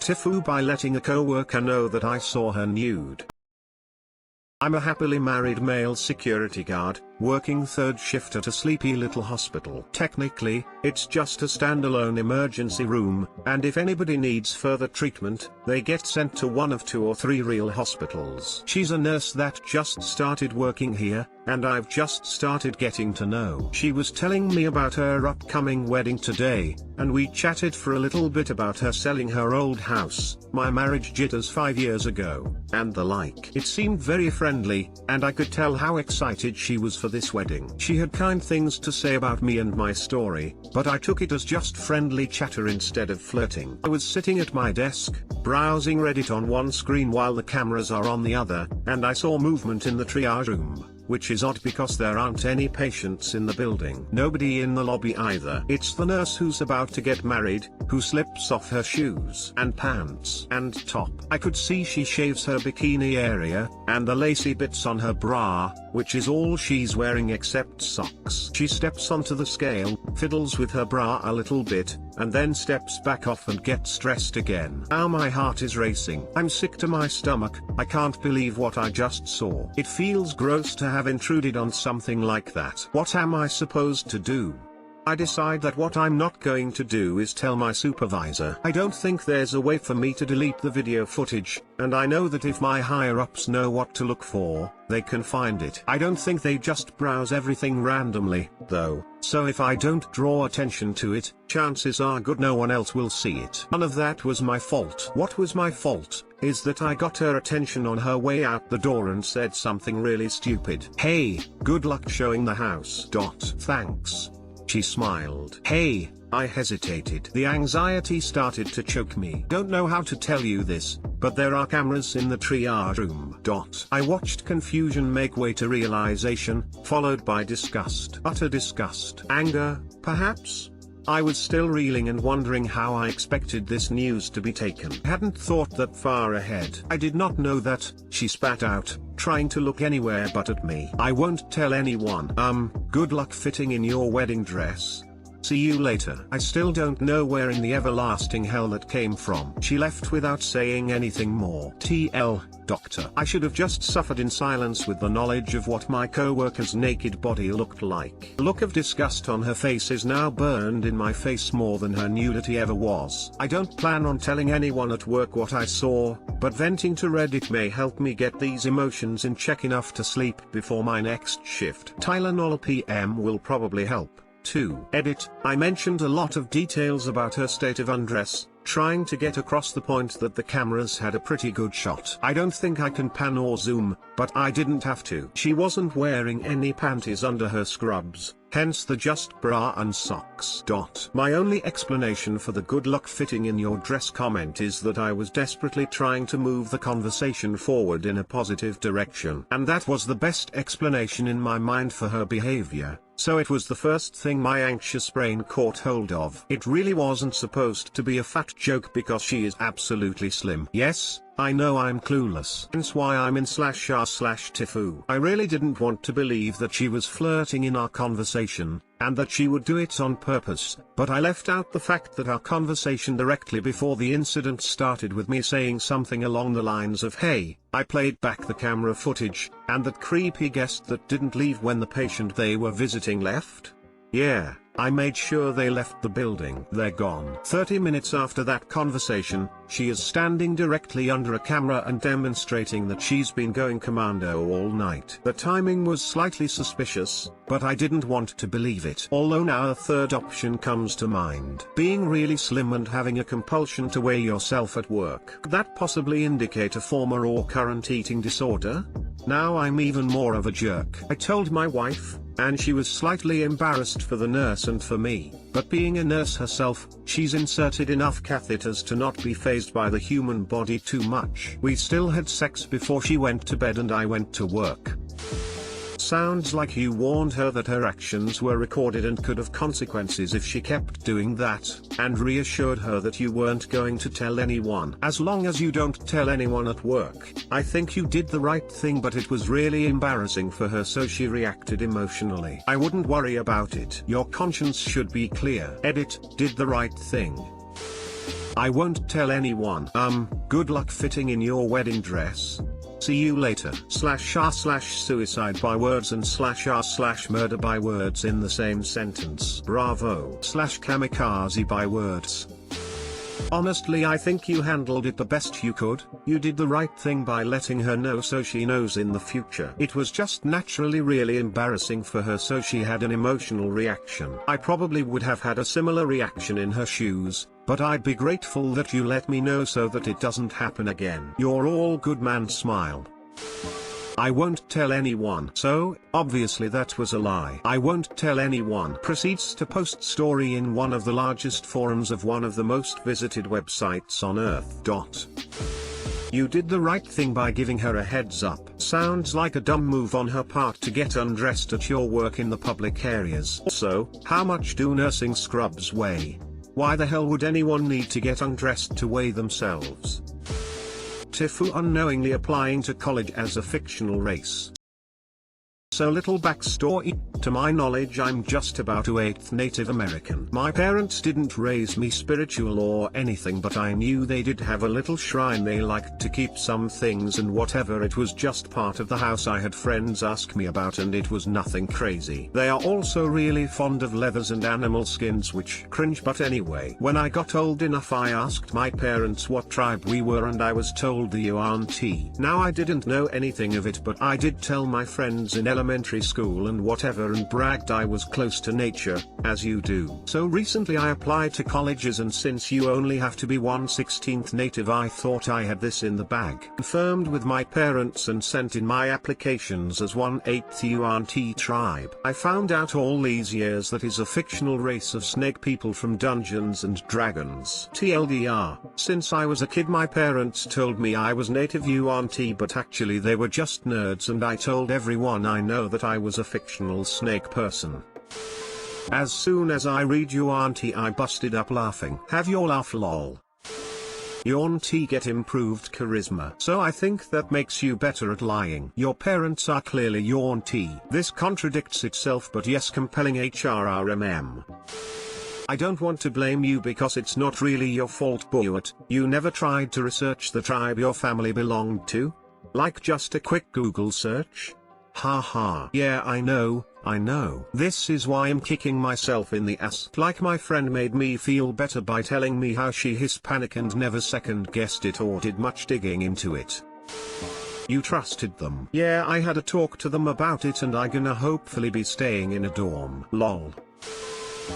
TIFU by letting a coworker know that I saw her nude. I'm a happily married male security guard, working third shift at a sleepy little hospital. Technically, it's just a standalone emergency room, and if anybody needs further treatment, they get sent to one of 2 or 3 real hospitals. She's a nurse that just started working here, and I've just started getting to know. She was telling me about her upcoming wedding today, and we chatted for a little bit about her selling her old house, my marriage jitters 5 years ago, and the like. It seemed very friendly, and I could tell how excited she was for this wedding. She had kind things to say about me and my story, but I took it as just friendly chatter instead of flirting. I was sitting at my desk, browsing Reddit on one screen while the cameras are on the other, and I saw movement in the triage room, which is odd because there aren't any patients in the building. Nobody in the lobby either. It's the nurse who's about to get married, who slips off her shoes and pants and top. I could see she shaves her bikini area, and the lacy bits on her bra, which is all she's wearing except socks. She steps onto the scale, fiddles with her bra a little bit, and then steps back off and gets dressed again. Now my heart is racing. I'm sick to my stomach. I can't believe what I just saw. It feels gross to have intruded on something like that. What am I supposed to do? I decide that what I'm not going to do is tell my supervisor. I don't think there's a way for me to delete the video footage, and I know that if my higher-ups know what to look for, they can find it. I don't think they just browse everything randomly, though, so if I don't draw attention to it, chances are good no one else will see it. None of that was my fault. What was my fault is that I got her attention on her way out the door and said something really stupid. "Hey, good luck showing the house. Thanks." She smiled. "Hey," I hesitated. The anxiety started to choke me. Don't know how to tell you this, but there are cameras in the triage room. I watched confusion make way to realization, followed by disgust. Utter disgust. Anger, perhaps? I was still reeling and wondering how I expected this news to be taken. I hadn't thought that far ahead. I did not know that, she spat out, trying to look anywhere but at me. "I won't tell anyone. Good luck fitting in your wedding dress. See you later." I still don't know where in the everlasting hell that came from. She left without saying anything more. TL, doctor. I should have just suffered in silence with the knowledge of what my coworker's naked body looked like. The look of disgust on her face is now burned in my face more than her nudity ever was. I don't plan on telling anyone at work what I saw, but venting to Reddit may help me get these emotions in check enough to sleep before my next shift. Tylenol PM will probably help. 2. Edit. I mentioned a lot of details about her state of undress, trying to get across the point that the cameras had a pretty good shot. I don't think I can pan or zoom, but I didn't have to. She wasn't wearing any panties under her scrubs, hence the just bra and socks. My only explanation for the good luck fitting in your dress comment is that I was desperately trying to move the conversation forward in a positive direction. And that was the best explanation in my mind for her behavior. So it was the first thing my anxious brain caught hold of. It really wasn't supposed to be a fat joke because she is absolutely slim. Yes, I know I'm clueless. Hence why I'm in /r/TIFU. I really didn't want to believe that she was flirting in our conversation, and that she would do it on purpose, but I left out the fact that our conversation directly before the incident started with me saying something along the lines of "Hey, I played back the camera footage, and that creepy guest that didn't leave when the patient they were visiting left? Yeah, I made sure they left the building. They're gone." 30 minutes after that conversation, she is standing directly under a camera and demonstrating that she's been going commando all night. The timing was slightly suspicious, but I didn't want to believe it. Although now a third option comes to mind. Being really slim and having a compulsion to weigh yourself at work. Could that possibly indicate a former or current eating disorder? Now I'm even more of a jerk. I told my wife, and she was slightly embarrassed for the nurse and for me, but being a nurse herself, she's inserted enough catheters to not be fazed by the human body too much. We still had sex before she went to bed and I went to work. Sounds like you warned her that her actions were recorded and could have consequences if she kept doing that, and reassured her that you weren't going to tell anyone. As long as you don't tell anyone at work, I think you did the right thing, but it was really embarrassing for her, so she reacted emotionally. I wouldn't worry about it. Your conscience should be clear. Edit. Did the right thing. I won't tell anyone. Good luck fitting in your wedding dress. See you later. /r/suicide by words and /r/murder by words in the same sentence. Bravo. /kamikaze by words. Honestly, I think you handled it the best you could. You did the right thing by letting her know so she knows in the future. It was just naturally really embarrassing for her, so she had an emotional reaction. I probably would have had a similar reaction in her shoes, but I'd be grateful that you let me know so that it doesn't happen again. You're all good man. Smile. I won't tell anyone. So, obviously that was a lie. I won't tell anyone. Proceeds to post story in one of the largest forums of one of the most visited websites on earth. You did the right thing by giving her a heads up. Sounds like a dumb move on her part to get undressed at your work in the public areas. Also, how much do nursing scrubs weigh? Why the hell would anyone need to get undressed to weigh themselves? TIFU unknowingly applying to college as a fictional race. So little backstory, to my knowledge I'm just about 8th Native American. My parents didn't raise me spiritual or anything, but I knew they did have a little shrine they liked to keep some things and whatever, it was just part of the house I had friends ask me about and it was nothing crazy. They are also really fond of leathers and animal skins, which cringe, but anyway. When I got old enough I asked my parents what tribe we were and I was told the Yuan-Ti. Now I didn't know anything of it, but I did tell my friends in elementary school and whatever and bragged I was close to nature, as you do. So recently I applied to colleges, and since you only have to be 1/16th native, I thought I had this in the bag. Confirmed with my parents and sent in my applications as 1/8th Yuan-Ti tribe. I found out all these years that is a fictional race of snake people from Dungeons and Dragons. TLDR, since I was a kid my parents told me I was native Yuan-Ti, but actually they were just nerds, and I told everyone I know that I was a fictional snake person. As soon as I read Yuan-Ti I busted up laughing. Have your laugh lol. Yuan-Ti get improved charisma. So I think that makes you better at lying. Your parents are clearly Yuan-Ti. This contradicts itself, but yes, compelling HRRMM. I don't want to blame you because it's not really your fault, but you never tried to research the tribe your family belonged to? Like just a quick Google search? Haha. Yeah, I know. This is why I'm kicking myself in the ass. Like my friend made me feel better by telling me how she Hispanic and never second guessed it or did much digging into it. You trusted them. Yeah, I had a talk to them about it and I gonna hopefully be staying in a dorm. Lol.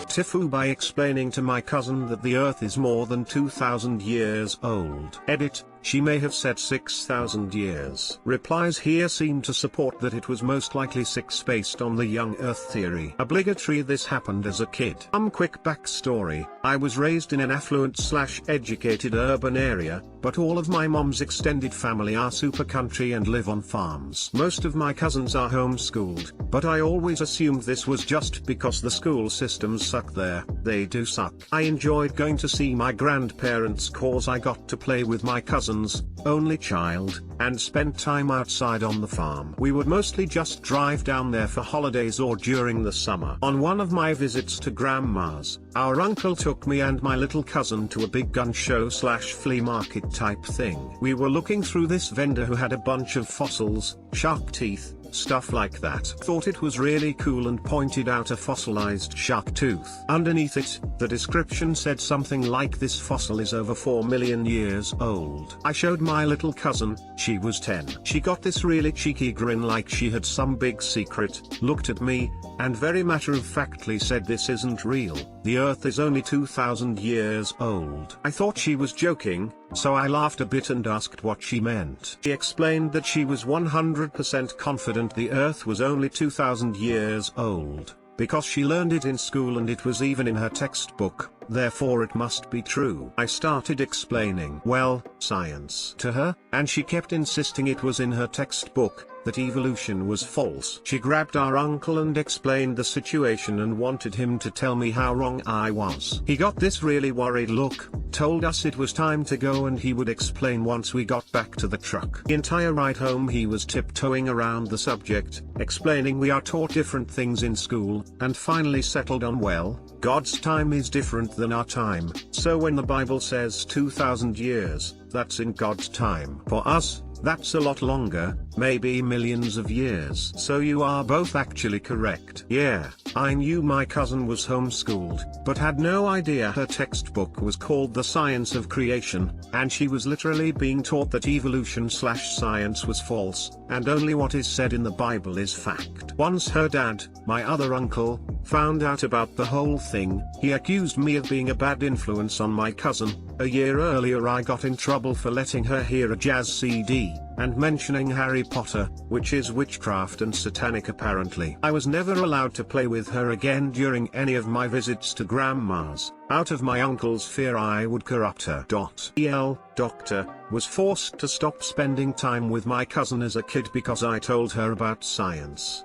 TIFU by explaining to my cousin that the earth is more than 2,000 years old. Edit, she may have said 6,000 years. Replies here seem to support that it was most likely 6 based on the young earth theory. Obligatory, this happened as a kid. Quick backstory, I was raised in an affluent/educated urban area, but all of my mom's extended family are super country and live on farms. Most of my cousins are homeschooled, but I always assumed this was just because the school systems suck there. They do suck. I enjoyed going to see my grandparents cause I got to play with my cousins, only child, and spent time outside on the farm. We would mostly just drive down there for holidays or during the summer. On one of my visits to grandma's, our uncle took me and my little cousin to a big gun show/flea market type thing. We were looking through this vendor who had a bunch of fossils, shark teeth, stuff like that. Thought it was really cool and pointed out a fossilized shark tooth. Underneath it, the description said something like, this fossil is over 4 million years old. I showed my little cousin, she was 10. She got this really cheeky grin like she had some big secret, looked at me, and very matter-of-factly said, this isn't real, the earth is only 2,000 years old. I thought she was joking, so I laughed a bit and asked what she meant. She explained that she was 100% confident the earth was only 2,000 years old, because she learned it in school and it was even in her textbook, therefore it must be true. I started explaining, well, science to her, and she kept insisting it was in her textbook, that evolution was false. She grabbed our uncle and explained the situation and wanted him to tell me how wrong I was. He got this really worried look, told us it was time to go and he would explain once we got back to the truck. The entire ride home he was tiptoeing around the subject, explaining we are taught different things in school, and finally settled on, well, God's time is different than our time, so when the Bible says 2,000 years, that's in God's time. For us, that's a lot longer, maybe millions of years. So you are both actually correct. Yeah, I knew my cousin was homeschooled, but had no idea her textbook was called The Science of Creation, and she was literally being taught that evolution/science was false, and only what is said in the Bible is fact. Once her dad, my other uncle, found out about the whole thing, he accused me of being a bad influence on my cousin. A year earlier I got in trouble for letting her hear a jazz CD, and mentioning Harry Potter, which is witchcraft and satanic apparently. I was never allowed to play with her again during any of my visits to grandma's, out of my uncle's fear I would corrupt her. Doctor was forced to stop spending time with my cousin as a kid because I told her about science.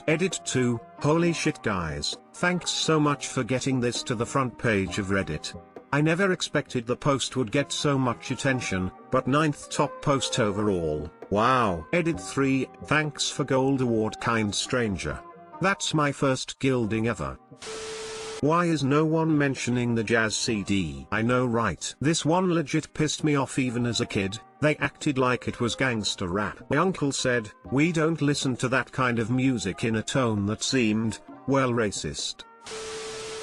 Edit 2, holy shit guys, thanks so much for getting this to the front page of Reddit. I never expected the post would get so much attention, but 9th top post overall. Wow. Edit 3, thanks for gold award kind stranger. That's my first gilding ever. Why is no one mentioning the jazz CD? I know, right? This one legit pissed me off even as a kid. They acted like it was gangster rap. My uncle said, we don't listen to that kind of music, in a tone that seemed, well, racist.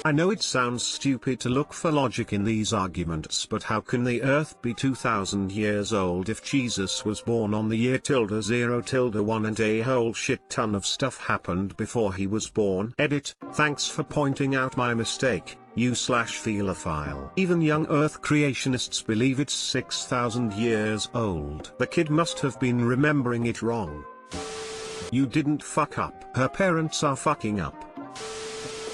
I know it sounds stupid to look for logic in these arguments, but how can the earth be 2,000 years old if Jesus was born on the year ~0~1 and a whole shit ton of stuff happened before he was born? Edit, thanks for pointing out my mistake, you/philophile. Even young earth creationists believe it's 6,000 years old. The kid must have been remembering it wrong. You didn't fuck up. Her parents are fucking up.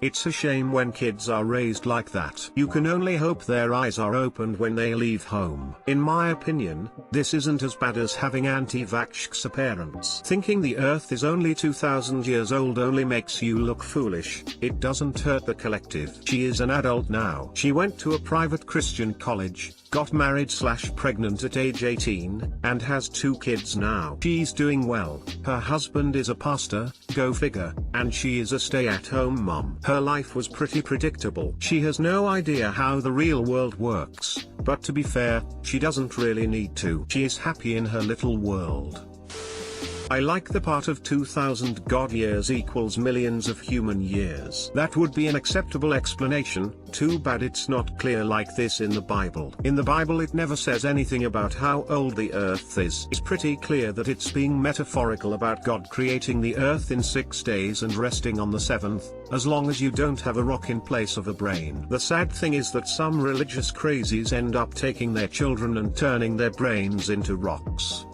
It's a shame when kids are raised like that. You can only hope their eyes are opened when they leave home. In my opinion, this isn't as bad as having anti-vaxxer parents. Thinking the earth is only 2,000 years old only makes you look foolish. It doesn't hurt the collective. She is an adult now. She went to a private Christian college, got married/pregnant at age 18, and has 2 kids now. She's doing well. Her husband is a pastor, go figure, and she is a stay-at-home mom. Her life was pretty predictable. She has no idea how the real world works, but to be fair, she doesn't really need to. She is happy in her little world. I like the part of 2,000 God years equals millions of human years. That would be an acceptable explanation. Too bad it's not clear like this in the Bible. In the Bible it never says anything about how old the earth is. It's pretty clear that it's being metaphorical about God creating the earth in 6 days and resting on the 7th, as long as you don't have a rock in place of a brain. The sad thing is that some religious crazies end up taking their children and turning their brains into rocks.